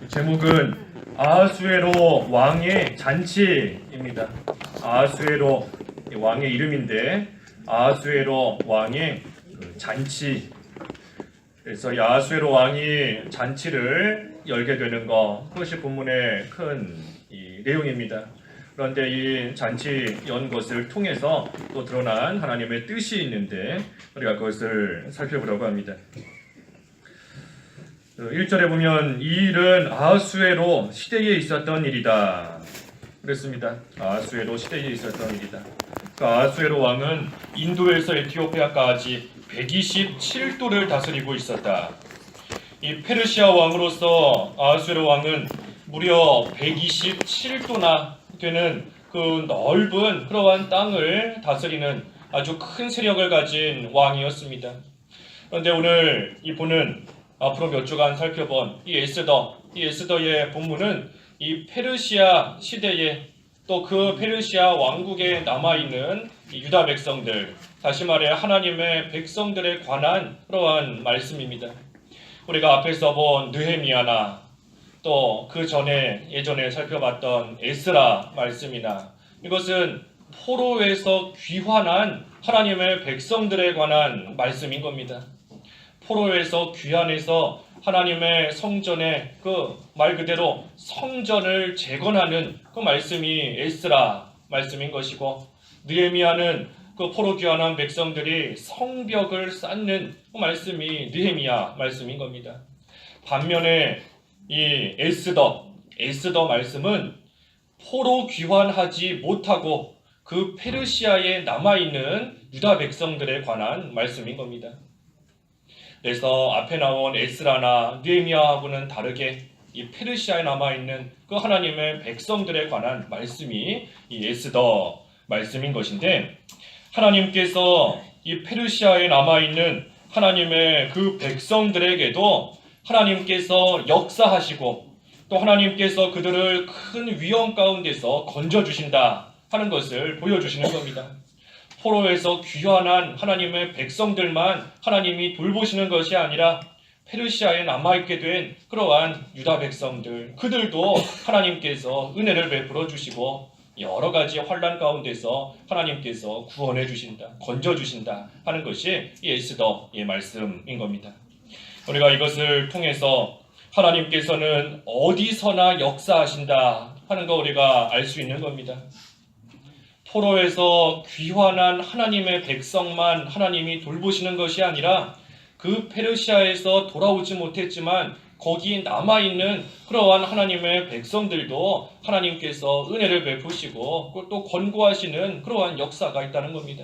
제목은 아하수에로 왕의 잔치입니다. 아하수에로 왕의 이름인데 아하수에로 왕의 잔치. 그래서 이 아하수에로 왕이 잔치를 열게 되는 것, 그것이 본문의 큰 내용입니다. 그런데 이 잔치 연 것을 통해서 또 드러난 하나님의 뜻이 있는데 우리가 그것을 살펴보려고 합니다. 1절에 보면 이 일은 아하수에로 시대에 있었던 일이다 그랬습니다. 아하수에로 시대에 있었던 일이다. 그 아하수에로 왕은 인도에서 에티오피아까지 127도를 다스리고 있었다. 이 페르시아 왕으로서 아하수에로 왕은 무려 127도나 되는 그 넓은 그러한 땅을 다스리는 아주 큰 세력을 가진 왕이었습니다. 그런데 오늘 이 본은 앞으로 몇 주간 살펴본 이 에스더의 본문은 이 페르시아 시대에 또 그 페르시아 왕국에 남아있는 유다 백성들, 다시 말해 하나님의 백성들에 관한 그러한 말씀입니다. 우리가 앞에서 본 느헤미야나 또 그 전에 예전에 살펴봤던 에스라 말씀이나 이것은 포로에서 귀환한 하나님의 백성들에 관한 말씀인 겁니다. 포로에서 귀환해서 하나님의 성전에 그 말 그대로 성전을 재건하는 그 말씀이 에스라 말씀인 것이고, 느헤미야는 그 포로 귀환한 백성들이 성벽을 쌓는 그 말씀이 느헤미야 말씀인 겁니다. 반면에 이 에스더 말씀은 포로 귀환하지 못하고 그 페르시아에 남아있는 유다 백성들에 관한 말씀인 겁니다. 그래서 앞에 나온 에스라나 느헤미야하고는 다르게 이 페르시아에 남아있는 그 하나님의 백성들에 관한 말씀이 이 에스더 말씀인 것인데, 하나님께서 이 페르시아에 남아있는 하나님의 그 백성들에게도 하나님께서 역사하시고 또 하나님께서 그들을 큰 위험 가운데서 건져주신다 하는 것을 보여주시는 겁니다. 포로에서 귀환한 하나님의 백성들만 하나님이 돌보시는 것이 아니라 페르시아에 남아있게 된 그러한 유다 백성들, 그들도 하나님께서 은혜를 베풀어 주시고 여러 가지 환난 가운데서 하나님께서 구원해 주신다, 건져 주신다 하는 것이 이 에스더의 말씀인 겁니다. 우리가 이것을 통해서 하나님께서는 어디서나 역사하신다 하는 거 우리가 알 수 있는 겁니다. 포로에서 귀환한 하나님의 백성만 하나님이 돌보시는 것이 아니라 그 페르시아에서 돌아오지 못했지만 거기 남아있는 그러한 하나님의 백성들도 하나님께서 은혜를 베푸시고 또 권고하시는 그러한 역사가 있다는 겁니다.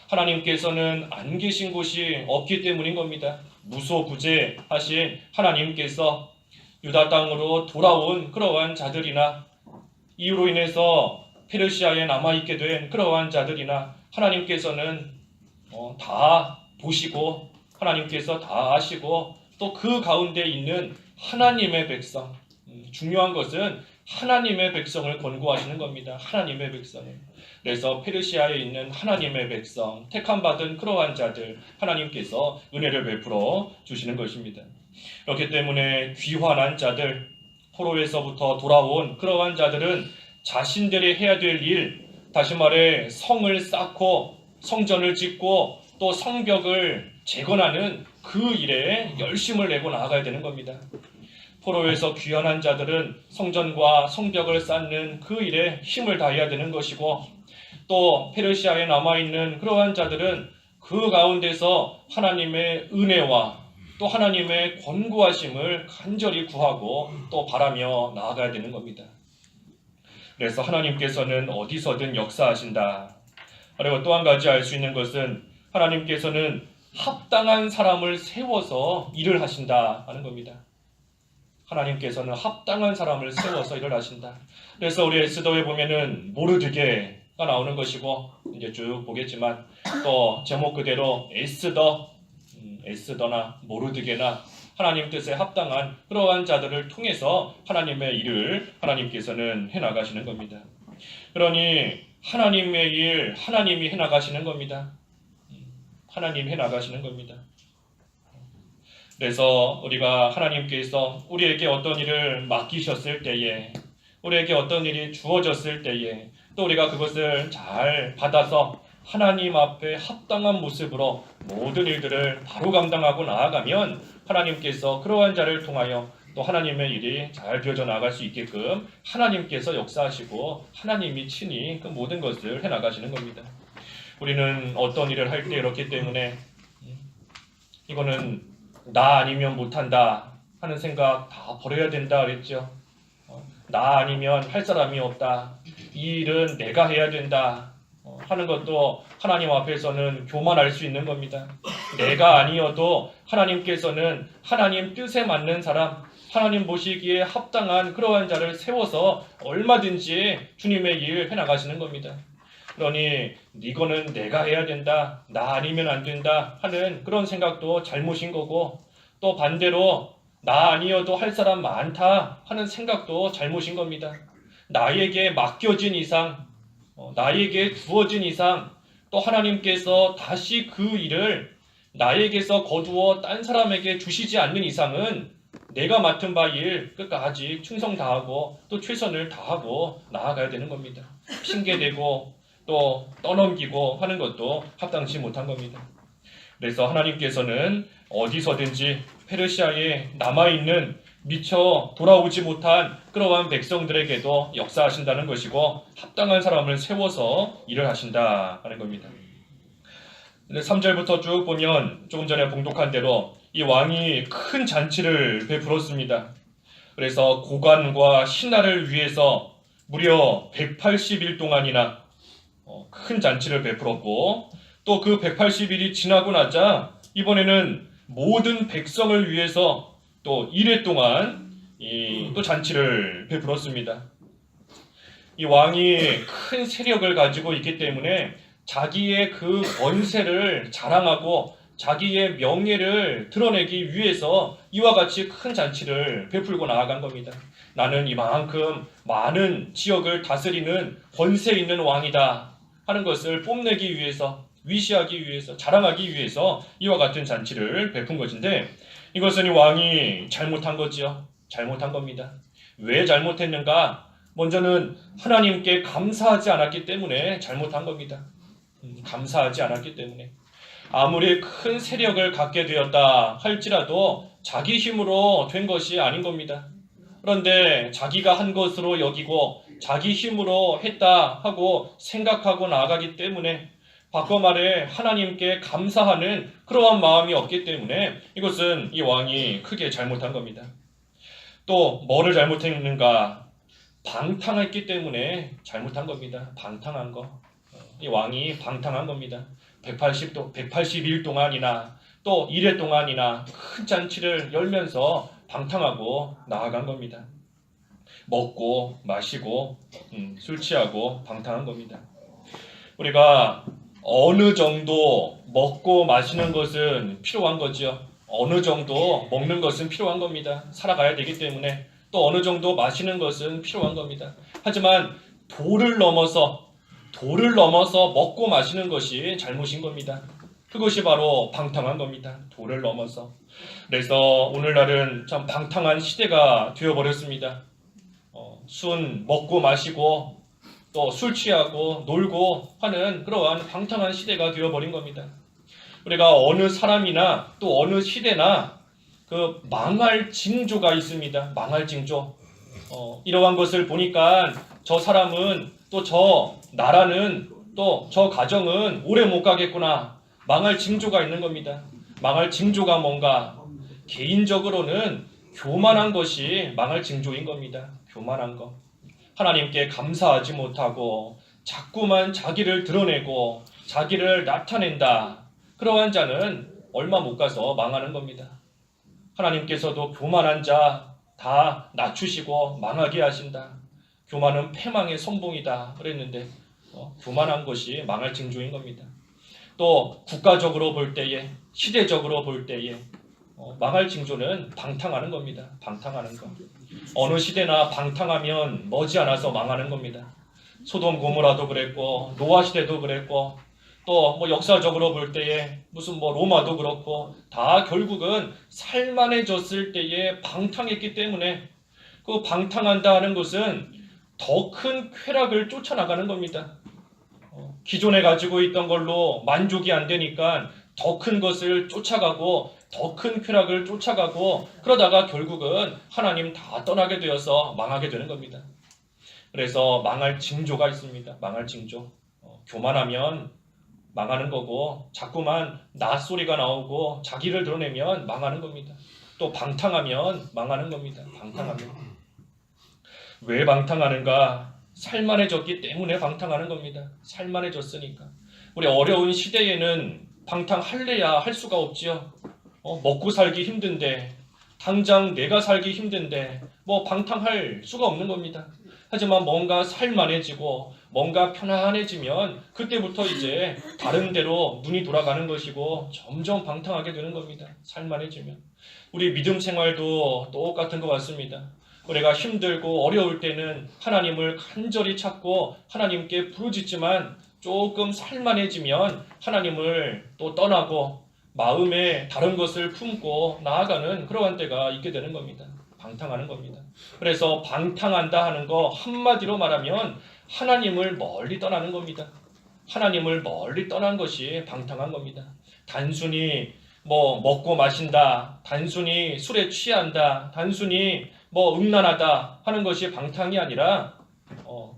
하나님께서는 안 계신 곳이 없기 때문인 겁니다. 무소부재하신 하나님께서 유다 땅으로 돌아온 그러한 자들이나 이유로 인해서 페르시아에 남아있게 된 그러한 자들이나 하나님께서는 다 보시고 하나님께서 다 아시고 또 그 가운데 있는 하나님의 백성, 중요한 것은 하나님의 백성을 권고하시는 겁니다. 하나님의 백성을. 그래서 페르시아에 있는 하나님의 백성, 택함받은 그러한 자들, 하나님께서 은혜를 베풀어 주시는 것입니다. 그렇기 때문에 귀환한 자들, 포로에서부터 돌아온 그러한 자들은 자신들이 해야 될 일, 다시 말해 성을 쌓고 성전을 짓고 또 성벽을 재건하는 그 일에 열심을 내고 나아가야 되는 겁니다. 포로에서 귀환한 자들은 성전과 성벽을 쌓는 그 일에 힘을 다해야 되는 것이고, 또 페르시아에 남아있는 그러한 자들은 그 가운데서 하나님의 은혜와 또 하나님의 권고하심을 간절히 구하고 또 바라며 나아가야 되는 겁니다. 그래서 하나님께서는 어디서든 역사하신다. 그리고 또 한 가지 알 수 있는 것은 하나님께서는 합당한 사람을 세워서 일을 하신다 하는 겁니다. 하나님께서는 합당한 사람을 세워서 일을 하신다. 그래서 우리 에스더에 보면은 모르드게가 나오는 것이고, 이제 쭉 보겠지만 또 제목 그대로 에스더나 모르드게나 하나님 뜻에 합당한 그러한 자들을 통해서 하나님의 일을 하나님께서는 해나가시는 겁니다. 그러니 하나님의 일, 하나님이 해나가시는 겁니다. 하나님이 해나가시는 겁니다. 그래서 우리가 하나님께서 우리에게 어떤 일을 맡기셨을 때에, 우리에게 어떤 일이 주어졌을 때에 또 우리가 그것을 잘 받아서 하나님 앞에 합당한 모습으로 모든 일들을 바로 감당하고 나아가면 하나님께서 그러한 자를 통하여 또 하나님의 일이 잘 되어져 나갈 수 있게끔 하나님께서 역사하시고 하나님이 친히 그 모든 것을 해나가시는 겁니다. 우리는 어떤 일을 할 때 이렇기 때문에 이거는 나 아니면 못한다 하는 생각 다 버려야 된다 그랬죠. 나 아니면 할 사람이 없다. 이 일은 내가 해야 된다 하는 것도 하나님 앞에서는 교만할 수 있는 겁니다. 내가 아니어도 하나님께서는 하나님 뜻에 맞는 사람, 하나님 보시기에 합당한 그러한 자를 세워서 얼마든지 주님의 일 해나가시는 겁니다. 그러니 이거는 내가 해야 된다, 나 아니면 안 된다 하는 그런 생각도 잘못인 거고, 또 반대로 나 아니어도 할 사람 많다 하는 생각도 잘못인 겁니다. 나에게 맡겨진 이상, 나에게 주어진 이상, 또 하나님께서 다시 그 일을 나에게서 거두어 딴 사람에게 주시지 않는 이상은 내가 맡은 바 일 끝까지 충성 다하고 또 최선을 다하고 나아가야 되는 겁니다. 핑계대고 또 떠넘기고 하는 것도 합당치 못한 겁니다. 그래서 하나님께서는 어디서든지 페르시아에 남아있는 미처 돌아오지 못한 그러한 백성들에게도 역사하신다는 것이고 합당한 사람을 세워서 일을 하신다 하는 겁니다. 3절부터 쭉 보면 조금 전에 봉독한 대로 이 왕이 큰 잔치를 베풀었습니다. 그래서 고관과 신하를 위해서 무려 180일 동안이나 큰 잔치를 베풀었고, 또 그 180일이 지나고 나자 이번에는 모든 백성을 위해서 또 1회 동안 또 잔치를 베풀었습니다. 이 왕이 큰 세력을 가지고 있기 때문에 자기의 그 권세를 자랑하고 자기의 명예를 드러내기 위해서 이와 같이 큰 잔치를 베풀고 나아간 겁니다. 나는 이만큼 많은 지역을 다스리는 권세 있는 왕이다 하는 것을 뽐내기 위해서, 위시하기 위해서, 자랑하기 위해서 이와 같은 잔치를 베푼 것인데, 이것은 이 왕이 잘못한 거지요. 잘못한 겁니다. 왜 잘못했는가? 먼저는 하나님께 감사하지 않았기 때문에 잘못한 겁니다. 감사하지 않았기 때문에. 아무리 큰 세력을 갖게 되었다 할지라도 자기 힘으로 된 것이 아닌 겁니다. 그런데 자기가 한 것으로 여기고 자기 힘으로 했다 하고 생각하고 나아가기 때문에, 바꿔 말해 하나님께 감사하는 그러한 마음이 없기 때문에 이것은 이 왕이 크게 잘못한 겁니다. 또 뭐를 잘못했는가? 방탕했기 때문에 잘못한 겁니다. 방탕한 거. 이 왕이 방탕한 겁니다. 180일 동안이나 또 1회 동안이나 큰 잔치를 열면서 방탕하고 나아간 겁니다. 먹고 마시고 술 취하고 방탕한 겁니다. 우리가 어느 정도 먹고 마시는 것은 필요한 거죠. 어느 정도 먹는 것은 필요한 겁니다. 살아가야 되기 때문에. 또 어느 정도 마시는 것은 필요한 겁니다. 하지만 도를 넘어서 먹고 마시는 것이 잘못인 겁니다. 그것이 바로 방탕한 겁니다. 도를 넘어서. 그래서 오늘날은 참 방탕한 시대가 되어버렸습니다. 순 먹고 마시고 또 술 취하고 놀고 하는 그러한 방탕한 시대가 되어버린 겁니다. 우리가 어느 사람이나 또 어느 시대나 그 망할 징조가 있습니다. 망할 징조. 이러한 것을 보니까 저 사람은 또 저 나라는 또 저 가정은 오래 못 가겠구나. 망할 징조가 있는 겁니다. 망할 징조가 뭔가? 개인적으로는 교만한 것이 망할 징조인 겁니다. 교만한 것. 하나님께 감사하지 못하고 자꾸만 자기를 드러내고 자기를 나타낸다. 그러한 자는 얼마 못 가서 망하는 겁니다. 하나님께서도 교만한 자 다 낮추시고 망하게 하신다. 교만은 패망의 선봉이다 그랬는데 교만한 것이 망할 징조인 겁니다. 또 국가적으로 볼 때에, 시대적으로 볼 때에 망할 징조는 방탕하는 겁니다. 방탕하는 것. 어느 시대나 방탕하면 머지않아서 망하는 겁니다. 소돔 고모라도 그랬고 노아 시대도 그랬고 또 뭐 역사적으로 볼 때에 무슨 뭐 로마도 그렇고 다 결국은 살만해졌을 때에 방탕했기 때문에 그 방탕한다 하는 것은 더 큰 쾌락을 쫓아나가는 겁니다. 기존에 가지고 있던 걸로 만족이 안 되니까 더 큰 것을 쫓아가고 더 큰 쾌락을 쫓아가고 그러다가 결국은 하나님 다 떠나게 되어서 망하게 되는 겁니다. 그래서 망할 징조가 있습니다. 망할 징조. 교만하면 망하는 거고 자꾸만 나 소리가 나오고 자기를 드러내면 망하는 겁니다. 또 방탕하면 망하는 겁니다. 방탕하면. 왜 방탕하는가? 살만해졌기 때문에 방탕하는 겁니다. 살만해졌으니까. 우리 어려운 시대에는 방탕할래야 할 수가 없지요. 먹고 살기 힘든데 당장 내가 살기 힘든데 뭐 방탕할 수가 없는 겁니다. 하지만 뭔가 살만해지고 뭔가 편안해지면 그때부터 이제 다른 데로 눈이 돌아가는 것이고 점점 방탕하게 되는 겁니다. 살만해지면. 우리 믿음 생활도 똑같은 것 같습니다. 우리가 힘들고 어려울 때는 하나님을 간절히 찾고 하나님께 부르짖지만 조금 살만해지면 하나님을 또 떠나고 마음에 다른 것을 품고 나아가는 그러한 때가 있게 되는 겁니다. 방탕하는 겁니다. 그래서 방탕한다 하는 거 한마디로 말하면 하나님을 멀리 떠나는 겁니다. 하나님을 멀리 떠난 것이 방탕한 겁니다. 단순히 뭐 먹고 마신다, 단순히 술에 취한다, 단순히 뭐 음란하다 하는 것이 방탕이 아니라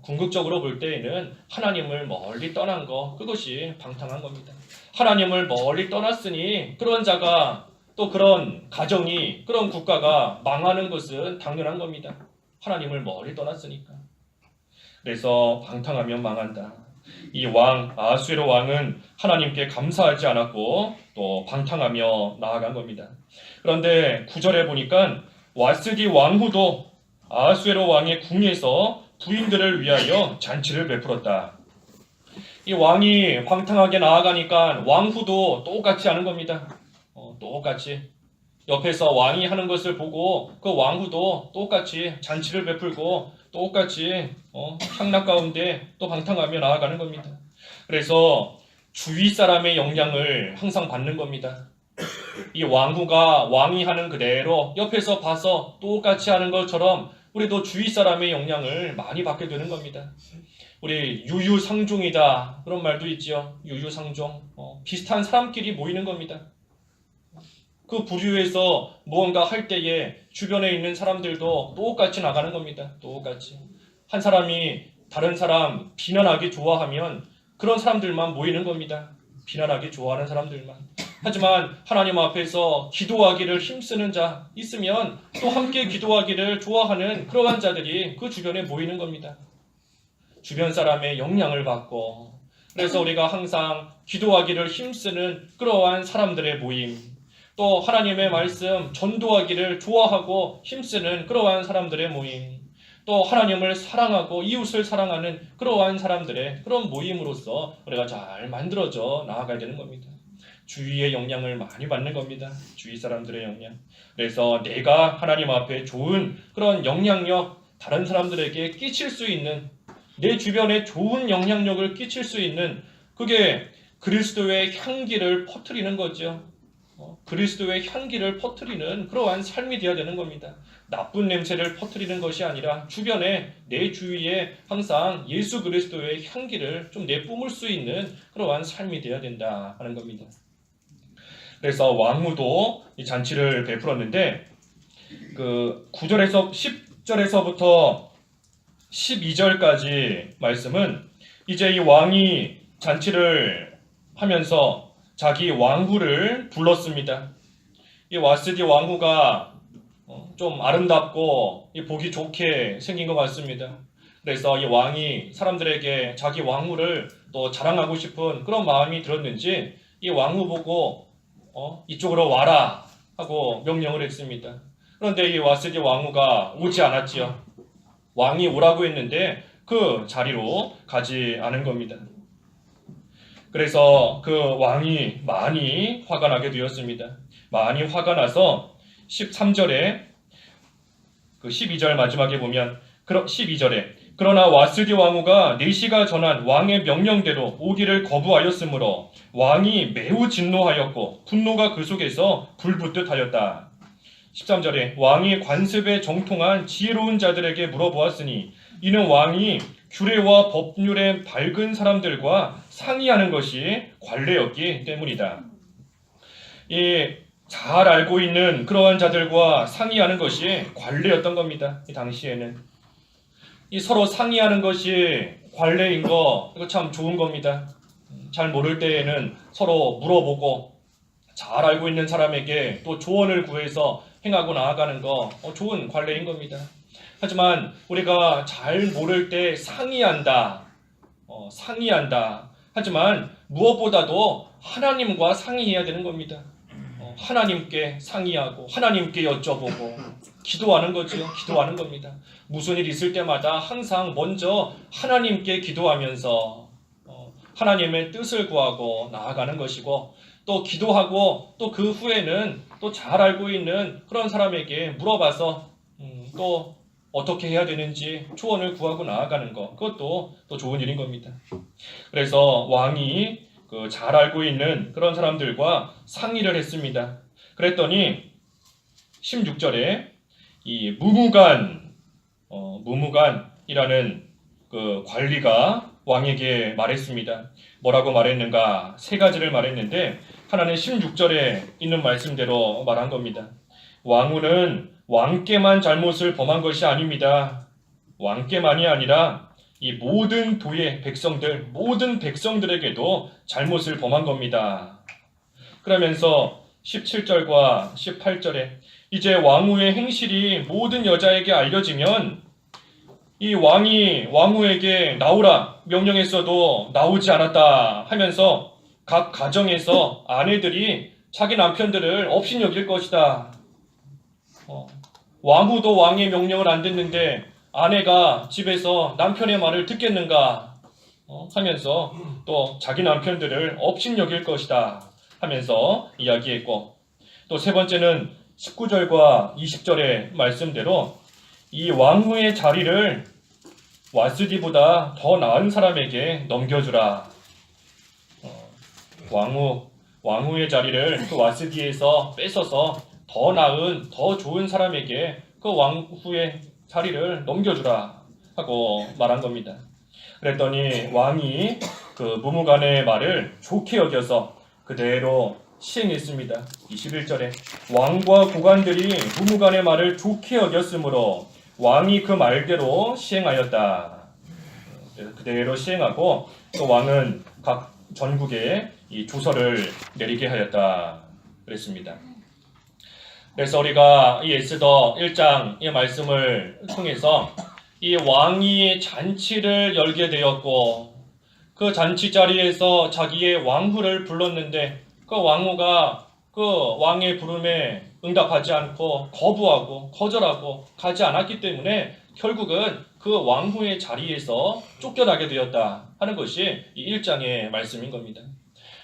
궁극적으로 볼 때에는 하나님을 멀리 떠난 거, 그것이 방탕한 겁니다. 하나님을 멀리 떠났으니 그런 자가 또 그런 가정이 그런 국가가 망하는 것은 당연한 겁니다. 하나님을 멀리 떠났으니까. 그래서 방탕하면 망한다. 이 왕 아하수에로 왕은 하나님께 감사하지 않았고 또 방탕하며 나아간 겁니다. 그런데 9절에 보니까 와스디 왕후도 아하수에로 왕의 궁에서 부인들을 위하여 잔치를 베풀었다. 이 왕이 방탕하게 나아가니까 왕후도 똑같이 하는 겁니다. 똑같이 옆에서 왕이 하는 것을 보고 그 왕후도 똑같이 잔치를 베풀고 똑같이 향락 가운데 또 방탕하며 나아가는 겁니다. 그래서 주위 사람의 영향을 항상 받는 겁니다. 이 왕후가 왕이 하는 그대로 옆에서 봐서 똑같이 하는 것처럼 우리도 주위 사람의 영향을 많이 받게 되는 겁니다. 우리 유유상종이다 그런 말도 있죠. 유유상종. 비슷한 사람끼리 모이는 겁니다. 그 부류에서 무언가 할 때에 주변에 있는 사람들도 똑같이 나가는 겁니다. 똑같이. 한 사람이 다른 사람 비난하기 좋아하면 그런 사람들만 모이는 겁니다. 비난하기 좋아하는 사람들만. 하지만 하나님 앞에서 기도하기를 힘쓰는 자 있으면 또 함께 기도하기를 좋아하는 그러한 자들이 그 주변에 모이는 겁니다. 주변 사람의 영향을 받고 그래서 우리가 항상 기도하기를 힘쓰는 그러한 사람들의 모임, 또 하나님의 말씀 전도하기를 좋아하고 힘쓰는 그러한 사람들의 모임, 또 하나님을 사랑하고 이웃을 사랑하는 그러한 사람들의 그런 모임으로서 우리가 잘 만들어져 나아가야 되는 겁니다. 주위의 영향을 많이 받는 겁니다. 주위 사람들의 영향. 그래서 내가 하나님 앞에 좋은 그런 영향력, 다른 사람들에게 끼칠 수 있는, 내 주변에 좋은 영향력을 끼칠 수 있는, 그게 그리스도의 향기를 퍼뜨리는 거죠. 그리스도의 향기를 퍼뜨리는 그러한 삶이 되어야 되는 겁니다. 나쁜 냄새를 퍼뜨리는 것이 아니라 주변에 내 주위에 항상 예수 그리스도의 향기를 좀 내뿜을 수 있는 그러한 삶이 되어야 된다 하는 겁니다. 그래서 왕후도 이 잔치를 베풀었는데 그 9절에서 10절에서부터 12절까지 말씀은 이제 이 왕이 잔치를 하면서 자기 왕후를 불렀습니다. 이 와스디 왕후가 좀 아름답고 보기 좋게 생긴 것 같습니다. 그래서 이 왕이 사람들에게 자기 왕후를 또 자랑하고 싶은 그런 마음이 들었는지 이 왕후 보고 이쪽으로 와라 하고 명령을 했습니다. 그런데 이 와스디 왕후가 오지 않았지요. 왕이 오라고 했는데 그 자리로 가지 않은 겁니다. 그래서 그 왕이 많이 화가 나게 되었습니다. 많이 화가 나서 13절에 그 12절 마지막에 보면 12절에 그러나 와스디 왕후가 내시가 전한 왕의 명령대로 오기를 거부하였으므로 왕이 매우 진노하였고 분노가 그 속에서 불붙듯 하였다. 13절에 왕이 관습에 정통한 지혜로운 자들에게 물어보았으니 이는 왕이 규례와 법률에 밝은 사람들과 상의하는 것이 관례였기 때문이다. 잘 알고 있는 그러한 자들과 상의하는 것이 관례였던 겁니다. 이 당시에는 서로 상의하는 것이 관례인 거 이거 참 좋은 겁니다. 잘 모를 때에는 서로 물어보고 잘 알고 있는 사람에게 또 조언을 구해서 행하고 나아가는 거 좋은 관례인 겁니다. 하지만 우리가 잘 모를 때 상의한다. 하지만 무엇보다도 하나님과 상의해야 되는 겁니다. 하나님께 상의하고 하나님께 여쭤보고 기도하는 거지요. 기도하는 겁니다. 무슨 일 있을 때마다 항상 먼저 하나님께 기도하면서 하나님의 뜻을 구하고 나아가는 것이고 또 기도하고 또 그 후에는 또 잘 알고 있는 그런 사람에게 물어봐서 또 어떻게 해야 되는지 조언을 구하고 나아가는 것 그것도 또 좋은 일인 겁니다. 그래서 왕이 잘 알고 있는 그런 사람들과 상의를 했습니다. 그랬더니 16절에 이 무무간이라는 그 관리가 왕에게 말했습니다. 뭐라고 말했는가? 세 가지를 말했는데 하나는 16절에 있는 말씀대로 말한 겁니다. 왕후는 왕께만 잘못을 범한 것이 아닙니다. 왕께만이 아니라 이 모든 도의 백성들, 모든 백성들에게도 잘못을 범한 겁니다. 그러면서 17절과 18절에 이제 왕후의 행실이 모든 여자에게 알려지면 이 왕이 왕후에게 나오라 명령했어도 나오지 않았다 하면서 각 가정에서 아내들이 자기 남편들을 업신여길 것이다. 왕후도 왕의 명령을 안 듣는데 아내가 집에서 남편의 말을 듣겠는가 하면서 또 자기 남편들을 업신여길 것이다 하면서 이야기했고 또 세 번째는 19절과 20절의 말씀대로 이 왕후의 자리를 와스디보다 더 나은 사람에게 넘겨주라. 왕후의 자리를 그 와스디에서 뺏어서 더 나은, 더 좋은 사람에게 그 왕후의 자리를 넘겨주라 하고 말한 겁니다. 그랬더니 왕이 그 무무간의 말을 좋게 여겨서 그대로 시행했습니다. 21절에 왕과 고관들이 무무간의 말을 좋게 여겼으므로 왕이 그 말대로 시행하였다. 그대로 시행하고 또 왕은 각 전국에 이 조서를 내리게 하였다. 그랬습니다. 그래서 우리가 이 에스더 1장의 말씀을 통해서 이 왕이 잔치를 열게 되었고 그 잔치 자리에서 자기의 왕후를 불렀는데 그 왕후가 그 왕의 부름에 응답하지 않고 거부하고 거절하고 가지 않았기 때문에 결국은 그 왕후의 자리에서 쫓겨나게 되었다 하는 것이 이 1장의 말씀인 겁니다.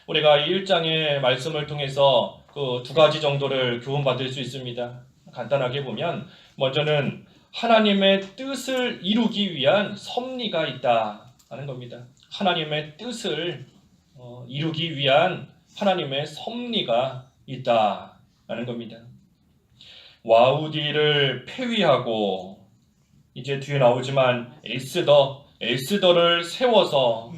우리가 이 1장의 말씀을 통해서 그 두 가지 정도를 교훈받을 수 있습니다. 간단하게 보면 먼저는 하나님의 뜻을 이루기 위한 섭리가 있다 하는 겁니다. 하나님의 뜻을 이루기 위한 하나님의 섭리가 있다라는 겁니다. 와우디를 폐위하고 이제 뒤에 나오지만 에스더를 세워서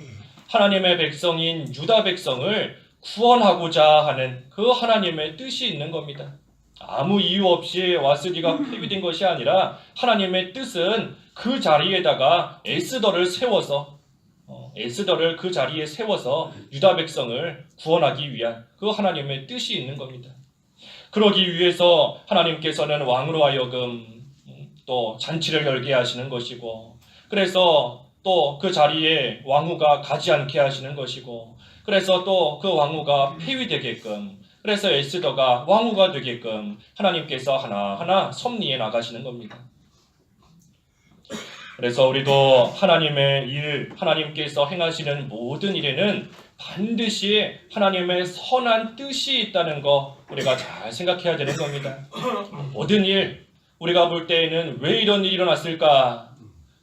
하나님의 백성인 유다 백성을 구원하고자 하는 그 하나님의 뜻이 있는 겁니다. 아무 이유 없이 와스디가 폐위된 것이 아니라 하나님의 뜻은 그 자리에다가 에스더를 그 자리에 세워서 유다 백성을 구원하기 위한 그 하나님의 뜻이 있는 겁니다. 그러기 위해서 하나님께서는 왕으로 하여금 또 잔치를 열게 하시는 것이고 그래서 또 그 자리에 왕후가 가지 않게 하시는 것이고 그래서 또 그 왕후가 폐위되게끔 그래서 에스더가 왕후가 되게끔 하나님께서 하나하나 섭리해 나가시는 겁니다. 그래서 우리도 하나님의 일, 하나님께서 행하시는 모든 일에는 반드시 하나님의 선한 뜻이 있다는 거 우리가 잘 생각해야 되는 겁니다. 모든 일, 우리가 볼 때에는 왜 이런 일이 일어났을까?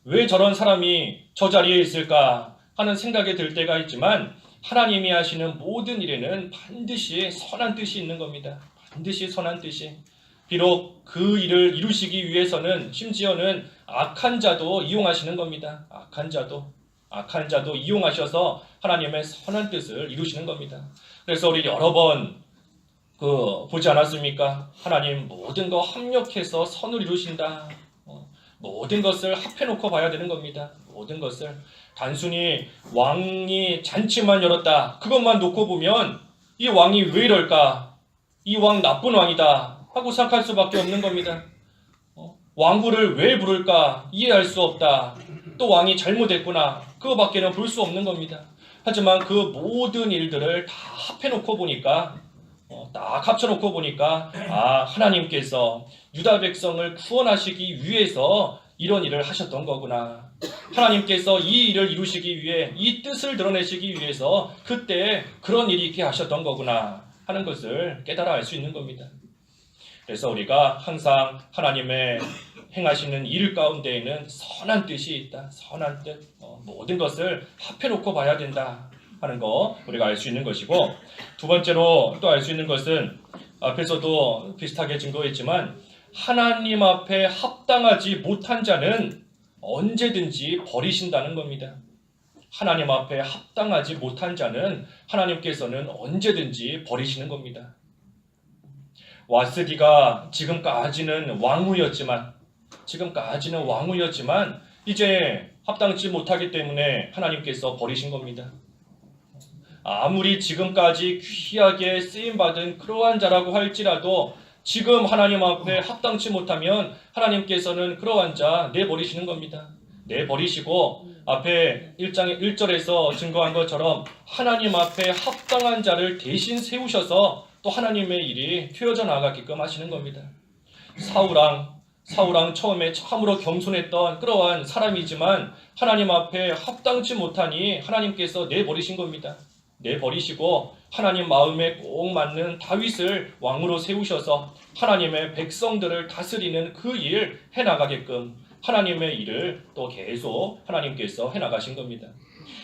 왜 저런 사람이 저 자리에 있을까 하는 생각이 들 때가 있지만 하나님이 하시는 모든 일에는 반드시 선한 뜻이 있는 겁니다. 반드시 선한 뜻이. 비록 그 일을 이루시기 위해서는 심지어는 악한 자도 이용하시는 겁니다. 악한 자도 이용하셔서 하나님의 선한 뜻을 이루시는 겁니다. 그래서 우리 여러 번 보지 않았습니까? 하나님 모든 거 합력해서 선을 이루신다. 모든 것을 합해놓고 봐야 되는 겁니다. 모든 것을 단순히 왕이 잔치만 열었다 그것만 놓고 보면 이 왕이 왜 이럴까? 이 왕 나쁜 왕이다 하고 생각할 수밖에 없는 겁니다. 왕구를 왜 부를까? 이해할 수 없다. 또 왕이 잘못했구나. 그거밖에는 볼 수 없는 겁니다. 하지만 그 모든 일들을 다 합해놓고 보니까 딱 합쳐놓고 보니까 하나님께서 유다 백성을 구원하시기 위해서 이런 일을 하셨던 거구나. 하나님께서 이 일을 이루시기 위해 이 뜻을 드러내시기 위해서 그때 그런 일이 있게 하셨던 거구나 하는 것을 깨달아 알 수 있는 겁니다. 그래서 우리가 항상 하나님의 행하시는 일 가운데에는 선한 뜻이 있다. 선한 뜻. 모든 것을 합해놓고 봐야 된다 하는 거 우리가 알 수 있는 것이고, 두 번째로 또 알 수 있는 것은 앞에서도 비슷하게 증거했지만 하나님 앞에 합당하지 못한 자는 언제든지 버리신다는 겁니다. 하나님 앞에 합당하지 못한 자는 하나님께서는 언제든지 버리시는 겁니다. 와스디가 지금까지는 왕후였지만 이제 합당치 못하기 때문에 하나님께서 버리신 겁니다. 아무리 지금까지 귀하게 쓰임받은 그러한 자라고 할지라도 지금 하나님 앞에 합당치 못하면 하나님께서는 그러한 자 내버리시는 겁니다. 내버리시고 앞에 1장의 1절에서 증거한 것처럼 하나님 앞에 합당한 자를 대신 세우셔서 또 하나님의 일이 튀어져 나가게끔 하시는 겁니다. 사울왕 처음에 참으로 겸손했던 그러한 사람이지만 하나님 앞에 합당치 못하니 하나님께서 내버리신 겁니다. 내버리시고 하나님 마음에 꼭 맞는 다윗을 왕으로 세우셔서 하나님의 백성들을 다스리는 그 일 해나가게끔 하나님의 일을 또 계속 하나님께서 해나가신 겁니다.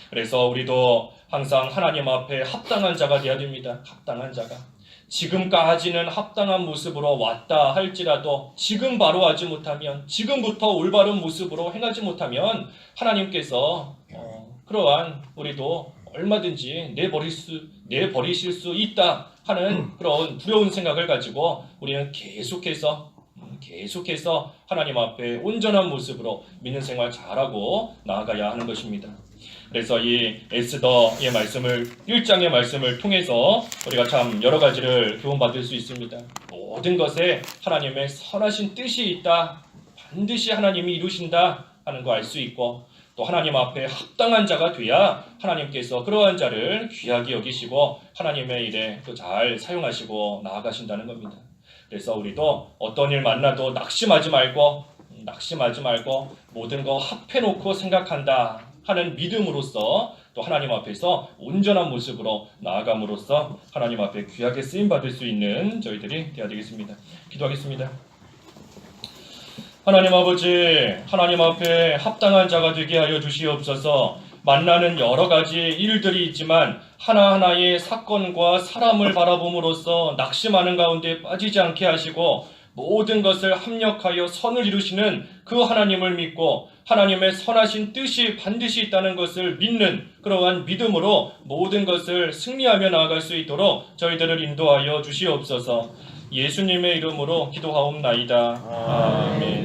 그래서 우리도 항상 하나님 앞에 합당한 자가 되어야 됩니다. 합당한 자가. 지금까지는 합당한 모습으로 왔다 할지라도 지금 바로 하지 못하면, 지금부터 올바른 모습으로 행하지 못하면 하나님께서 그러한 우리도 얼마든지 내버리실 수 있다 하는 그런 두려운 생각을 가지고 우리는 계속해서 하나님 앞에 온전한 모습으로 믿는 생활 잘하고 나아가야 하는 것입니다. 그래서 이 에스더의 말씀을 1장의 말씀을 통해서 우리가 참 여러 가지를 교훈받을 수 있습니다. 모든 것에 하나님의 선하신 뜻이 있다. 반드시 하나님이 이루신다 하는 거 알 수 있고, 또 하나님 앞에 합당한 자가 돼야 하나님께서 그러한 자를 귀하게 여기시고 하나님의 일에 또 잘 사용하시고 나아가신다는 겁니다. 그래서 우리도 어떤 일 만나도 낙심하지 말고 모든 거 합해놓고 생각한다 하는 믿음으로써 또 하나님 앞에서 온전한 모습으로 나아감으로써 하나님 앞에 귀하게 쓰임받을 수 있는 저희들이 되어야 되겠습니다. 기도하겠습니다. 하나님 아버지, 하나님 앞에 합당한 자가 되게 하여 주시옵소서. 만나는 여러 가지 일들이 있지만 하나하나의 사건과 사람을 바라봄으로써 낙심하는 가운데 빠지지 않게 하시고 모든 것을 합력하여 선을 이루시는 그 하나님을 믿고 하나님의 선하신 뜻이 반드시 있다는 것을 믿는 그러한 믿음으로 모든 것을 승리하며 나아갈 수 있도록 저희들을 인도하여 주시옵소서. 예수님의 이름으로 기도하옵나이다. 아멘.